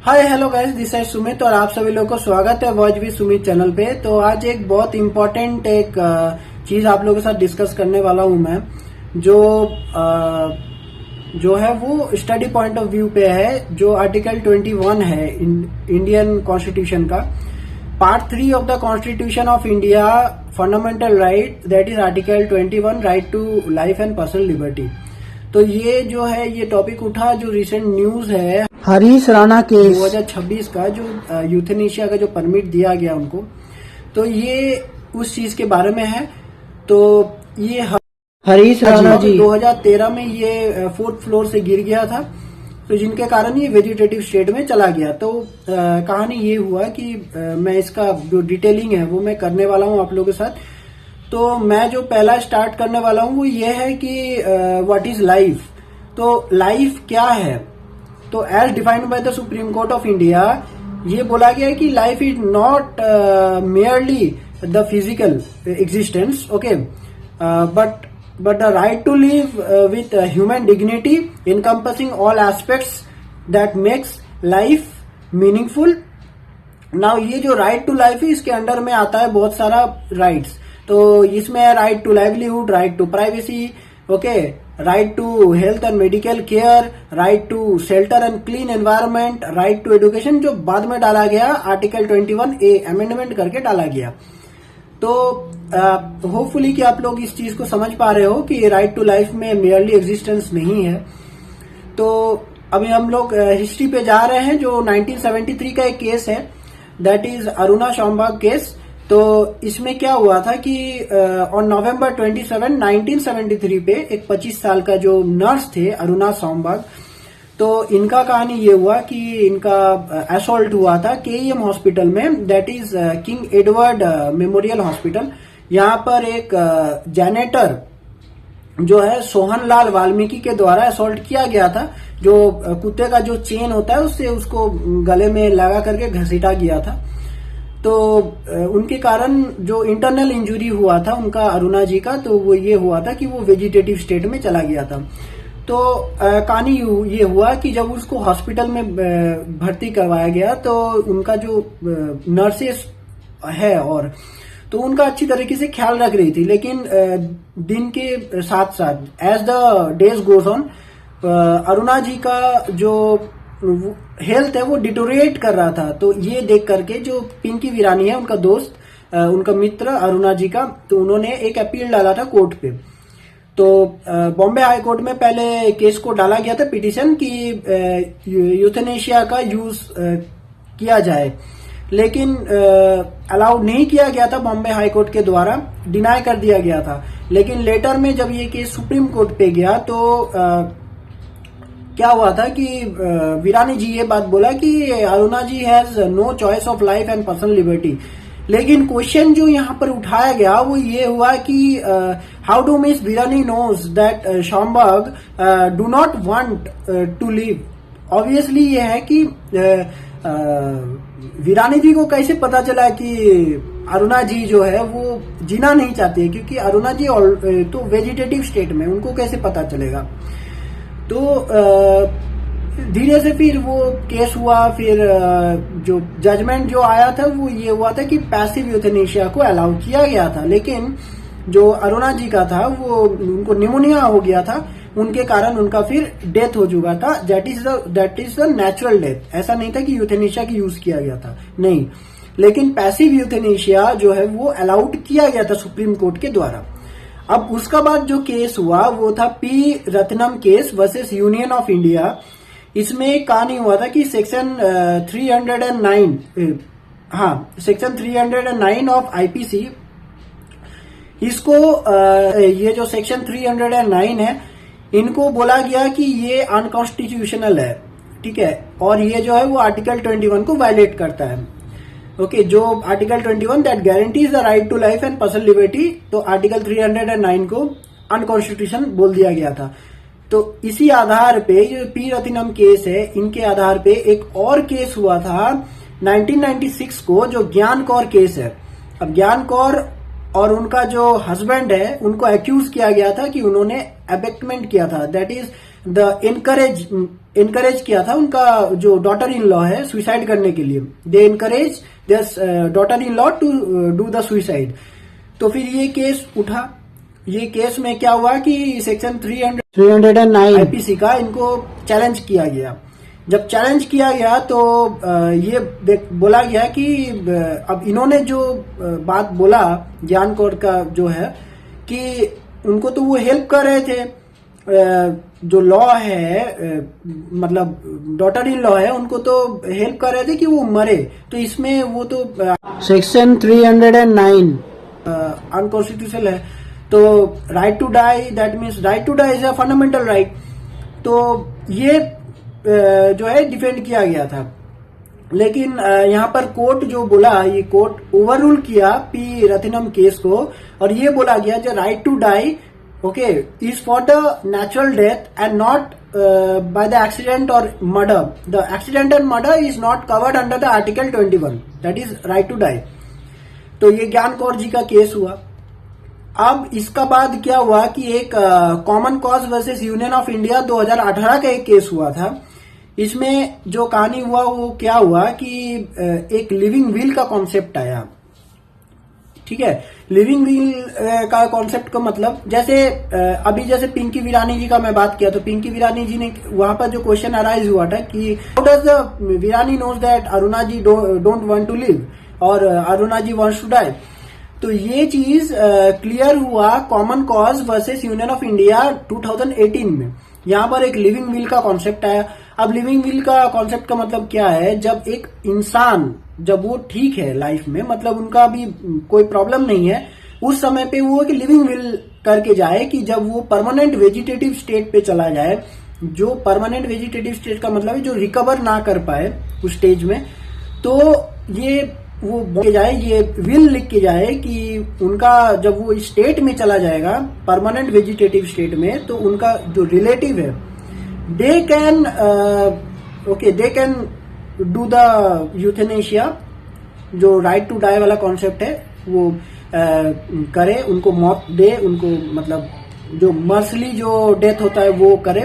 Hi hello guys, this है सुमित और आप सभी लोगों को स्वागत है वॉच विद सुमित चैनल पे। तो आज एक बहुत इम्पोर्टेंट एक चीज आप लोगों के साथ डिस्कस करने वाला हूं मैं, जो है वो स्टडी पॉइंट ऑफ व्यू पे है। जो आर्टिकल 21 है इंडियन कॉन्स्टिट्यूशन का, part 3 of the constitution of India, fundamental right, that is article 21, right to life and personal liberty. तो ये जो है ये टॉपिक उठा, जो रिसेंट न्यूज है हरीश राणा के 2026 का, जो यूथेनेशिया का जो परमिट दिया गया उनको, तो ये उस चीज के बारे में है। तो ये हरीश राणा जी 2013 में ये 4th फ्लोर से गिर गया था, तो जिनके कारण ये वेजिटेटिव स्टेट में चला गया। तो कहानी ये हुआ कि मैं इसका जो डिटेलिंग है वो मैं करने वाला हूँ आप लोगों के साथ। तो मैं जो पहला स्टार्ट करने वाला हूँ वो ये है कि व्हाट इज लाइफ। तो लाइफ क्या है? तो as defined by the Supreme Court of India, ये बोला गया है कि life is not merely the physical existence, okay, but the right to live with human dignity encompassing all aspects that makes life meaningful. Now ये जो right to life है, इसके under में आता है बहुत सारा राइट्स। तो इसमें है right to livelihood, right to privacy, okay, right to health and medical care, right to shelter and clean environment, right to education, जो बाद में डाला गया आर्टिकल 21A अमेंडमेंट करके डाला गया। तो होपफुली कि आप लोग इस चीज को समझ पा रहे हो कि राइट टू लाइफ में मेयरली एग्जिस्टेंस नहीं है। तो अभी हम लोग हिस्ट्री पे जा रहे हैं। जो 1973 का एक केस है, दैट इज अरुणा शॉम्बाग केस। तो इसमें क्या हुआ था कि ऑन नवंबर 27, 1973 पे एक 25 साल का जो नर्स थे अरुणा शॉम्बाग, तो इनका कहानी ये हुआ कि इनका असॉल्ट हुआ था केईएम हॉस्पिटल में, that is king Edward memorial hospital. यहाँ पर एक जैनेटर जो है सोहन लाल वाल्मीकि के द्वारा असॉल्ट किया गया था। जो कुत्ते का जो चेन होता है उससे उसको गले में लगा करके घसीटा गया था। तो उनके कारण जो इंटरनल इंजरी हुआ था उनका, अरुणा जी का, तो वो ये हुआ था कि वो वेजिटेटिव स्टेट में चला गया था। तो कहानी ये हुआ कि जब उसको हॉस्पिटल में भर्ती करवाया गया, तो उनका जो नर्सेस है और तो उनका अच्छी तरीके से ख्याल रख रही थी। लेकिन दिन के साथ साथ as the days goes on, Aruna ji का जो हेल्थ है वो डिटोरिएट कर रहा था। तो ये देख करके जो पिंकी वीरानी है, उनका दोस्त, उनका मित्र अरुणा जी का, तो उन्होंने एक अपील डाला था कोर्ट पे। तो बॉम्बे हाई कोर्ट में पहले केस को डाला गया था, पिटीशन, कि यूथेनेशिया का यूज किया जाए, लेकिन अलाउड नहीं किया गया था बॉम्बे हाई कोर्ट के द्वारा, डिनाई कर दिया गया था। लेकिन लेटर में जब ये केस सुप्रीम कोर्ट पे गया, तो क्या हुआ था कि वीरानी जी ये बात बोला कि Aruna ji has no choice of life and personal liberty. लेकिन क्वेश्चन जो यहाँ पर उठाया गया वो ये हुआ कि how do miss Virani knows that Shanbaug do not want to live. Obviously ये है कि वीरानी जी को कैसे पता चला कि अरुणा जी जो है वो जीना नहीं चाहती है, क्योंकि अरुणा जी तो वेजिटेटिव स्टेट में, उनको कैसे पता चलेगा। तो धीरे से फिर वो केस हुआ। फिर जो जजमेंट जो आया था वो ये हुआ था कि पैसिव यूथेनेशिया को अलाउ किया गया था। लेकिन जो अरुणा जी का था वो, उनको निमोनिया हो गया था, उनके कारण उनका फिर डेथ हो चुका था। That is the natural death. ऐसा नहीं था कि यूथेनेशिया की यूज किया गया था, नहीं। लेकिन पैसिव यूथेनेशिया जो है वो अलाउड किया गया था सुप्रीम कोर्ट के द्वारा। अब उसका बाद जो केस हुआ वो था P Rathinam case versus union of India. इसमें कहानी हुआ था कि सेक्शन 309, सेक्शन 309 ऑफ आईपीसी, इसको ये जो सेक्शन 309 है, इनको बोला गया कि ये अनकॉन्स्टिट्यूशनल है, ठीक है, और ये जो है वो आर्टिकल 21 को वायलेट करता है। ओके, जो article 21 that guarantees the right to life and personal liberty, तो आर्टिकल 309 को अनकॉन्स्टिट्यूशन बोल दिया गया था। तो इसी आधार पे जो पी रत्नम केस है, इनके आधार पे एक और केस हुआ था 1996 को, जो ज्ञान कौर केस है। अब ज्ञान कौर और उनका जो हस्बैंड है, उनको एक्यूज किया गया था कि उन्होंने अबेक्टमेंट किया था, दैट इज द एनकरेज किया था उनका जो डॉटर इन लॉ है सुसाइड करने के लिए। They encourage their daughter in law to do the suicide. तो फिर ये केस उठा। ये केस में क्या हुआ कि सेक्शन 309 आईपीसी का इनको चैलेंज किया गया। जब चैलेंज किया गया तो ये बोला गया कि अब इन्होंने जो बात बोला ज्ञान कौर का जो है कि उनको तो वो हेल्प कर रहे थे, जो लॉ है मतलब डॉटर इन लॉ है उनको तो हेल्प कर रहे थे कि वो मरे। तो इसमें वो तो सेक्शन 309 अनकॉन्स्टिट्यूशनल है। तो right to die, that means right to die is a fundamental right. तो ये जो है डिफेंड किया गया था। लेकिन यहाँ पर कोर्ट जो बोला, ये कोर्ट ओवररूल किया पी रत्नम केस को और ये बोला गया जो right to die okay is for the natural death and not by the accident और murder. The accident and murder is not covered under the article 21, that is right to die. तो ये ज्ञान कौर जी का केस हुआ। अब इसका बाद क्या हुआ कि एक common cause versus union of India 2018 का एक केस हुआ था। इसमें जो कहानी हुआ वो क्या हुआ कि एक लिविंग विल का कॉन्सेप्ट आया। ठीक है, लिविंग विल का कॉन्सेप्ट का मतलब जैसे अभी जैसे पिंकी वीरानी जी का मैं बात किया तो पिंकी वीरानी जी ने वहां पर जो क्वेश्चन अराइज हुआ था कि how does the Virani knows that Aruna ji don't want to live और Aruna ji wants to die. तो ये चीज क्लियर हुआ common cause versus union of India 2018 में। यहाँ पर एक लिविंग विल का कॉन्सेप्ट आया। अब लिविंग विल का कॉन्सेप्ट का मतलब क्या है, जब एक इंसान जब वो ठीक है लाइफ में, मतलब उनका भी कोई प्रॉब्लम नहीं है, उस समय पे वो एक लिविंग विल करके जाए कि जब वो परमानेंट वेजिटेटिव स्टेट पे चला जाए। जो परमानेंट वेजिटेटिव स्टेट का मतलब है जो रिकवर ना कर पाए उस स्टेज में, तो ये वो बोल जाए, ये विल लिख के जाए कि उनका जब वो स्टेट में चला जाएगा परमानेंट वेजिटेटिव स्टेट में, तो उनका जो रिलेटिव है they can do the euthanasia. जो राइट टू डाई वाला कॉन्सेप्ट है वो करे, उनको मौत दे, उनको मतलब जो मर्सली जो डेथ होता है वो करे।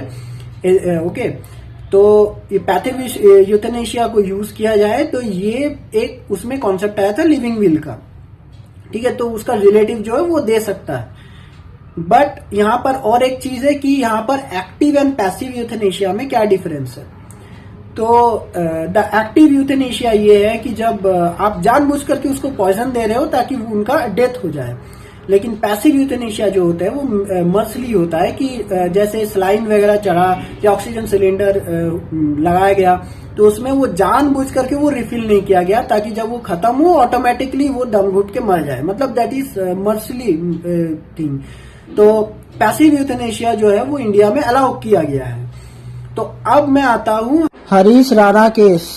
ओके, तो ये पैथिक यूथेनेशिया को यूज किया जाए तो ये एक उसमें कॉन्सेप्ट आया था लिविंग विल का। ठीक है, तो उसका रिलेटिव जो है वो दे सकता है। बट यहाँ पर और एक चीज है कि यहाँ पर एक्टिव एंड पैसिव यूथेनेशिया में क्या डिफरेंस है। तो द एक्टिव यूथेनेशिया ये है कि जब आप जानबूझ करके उसको पॉइजन दे रहे हो ताकि उनका डेथ हो जाए। लेकिन पैसिव यूथेनेशिया जो होता है वो मर्सली होता है कि जैसे स्लाइन वगैरह चढ़ा या ऑक्सीजन सिलेंडर लगाया गया तो उसमें वो जानबूझ करके वो रिफिल नहीं किया गया ताकि जब वो खत्म हो ऑटोमेटिकली वो दम घुट के मर जाए, मतलब दैट इज मर्सली थिंग। तो पैसिव यूथेनेशिया जो है वो इंडिया में अलाउ किया गया है। तो अब मैं आता हूँ हरीश राणा केस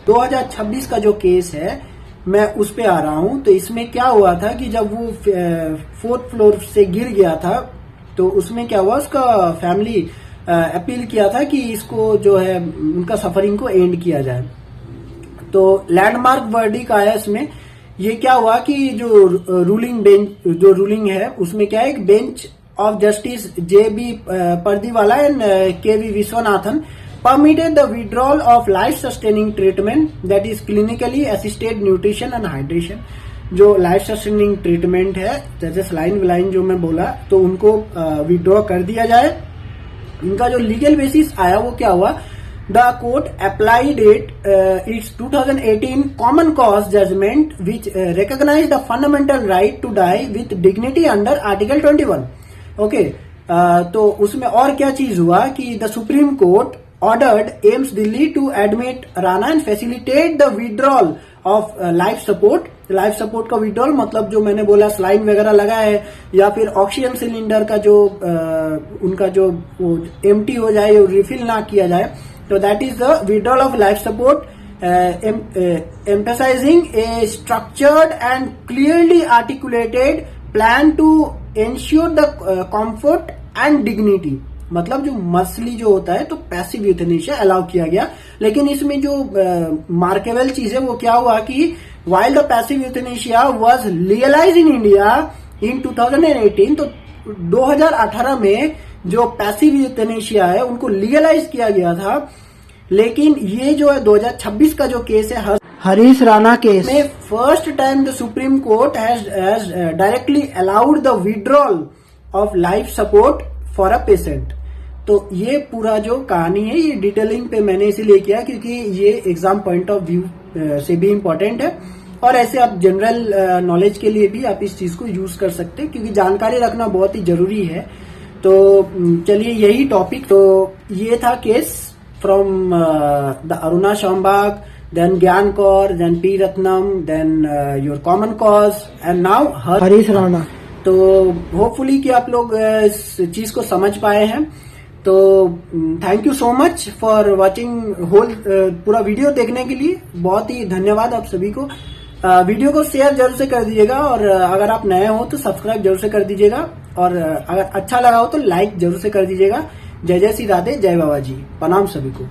2026 का जो केस है मैं उस पे आ रहा हूं। तो इसमें क्या हुआ था कि जब वो 4th फ्लोर से गिर गया था तो उसमें क्या हुआ, उसका फैमिली अपील किया था कि इसको जो है उनका सफरिंग को एंड किया जाए। तो लैंडमार्क वर्डिक्ट आया इसमें। ये क्या हुआ कि जो रूलिंग है उसमें क्या है, एक bench of justice JB Pardiwala and KV Viswanathan permitted the withdrawal of life sustaining treatment, that is clinically assisted nutrition and hydration। जो लाइफ सस्टेनिंग ट्रीटमेंट है जैसे स्लाइन विलाइन जो मैं बोला तो उनको विड्रॉ कर दिया जाए। इनका जो लीगल बेसिस आया वो क्या हुआ, the court applied its 2018 common cause judgment which recognise the fundamental right to die with dignity under article 21। Okay, तो उसमें और क्या चीज हुआ कि the Supreme Court ordered AIIMS Delhi to admit Rana and facilitate the withdrawal of life support। Life support का withdrawal मतलब जो मैंने बोला स्लाइन वगैरह लगा है या फिर ऑक्सीजन सिलेंडर का जो उनका जो एम्प्टी हो जाए, रिफिल ना किया जाए, तो that is the withdrawal of life support emphasizing a structured and clearly articulated plan to ensure the comfort and dignity। मतलब जो मसली जो होता है तो पैसिव यूथेनेशिया अलाउ किया गया। लेकिन इसमें जो मार्केबल चीज है वो क्या हुआ कि while the passive euthanasia was legalise in India in 2018, तो 2018 में जो पैसिव यूथेनेशिया है उनको लीगलाइज किया गया था। लेकिन ये जो है 2026 का जो केस है हरीश राणा केस में, first time the Supreme court has directly allowed the withdrawal of life support for a patient. तो ये पूरा जो कहानी है ये डिटेलिंग पे मैंने इसीलिए किया क्योंकि ये एग्जाम पॉइंट ऑफ व्यू से भी इम्पोर्टेंट है, और ऐसे आप जनरल नॉलेज के लिए भी आप इस चीज को यूज कर सकते हैं क्योंकि जानकारी रखना बहुत ही जरूरी है। तो चलिए यही टॉपिक, तो ये था case from the Aruna Shanbaug, then Gian Kaur, then P Rathinam, then your common cause and now Harish Rana. तो होपफुली कि आप लोग इस चीज को समझ पाए हैं। तो thank you so much for watching whole पूरा वीडियो देखने के लिए, बहुत ही धन्यवाद आप सभी को। वीडियो को शेयर जरूर से कर दीजिएगा, और अगर आप नए हो तो सब्सक्राइब जरूर से कर दीजिएगा, और अगर अच्छा लगा हो तो लाइक जरूर से कर दीजिएगा। जय जय श्री राधे, जय बाबा जी, प्रणाम सभी को।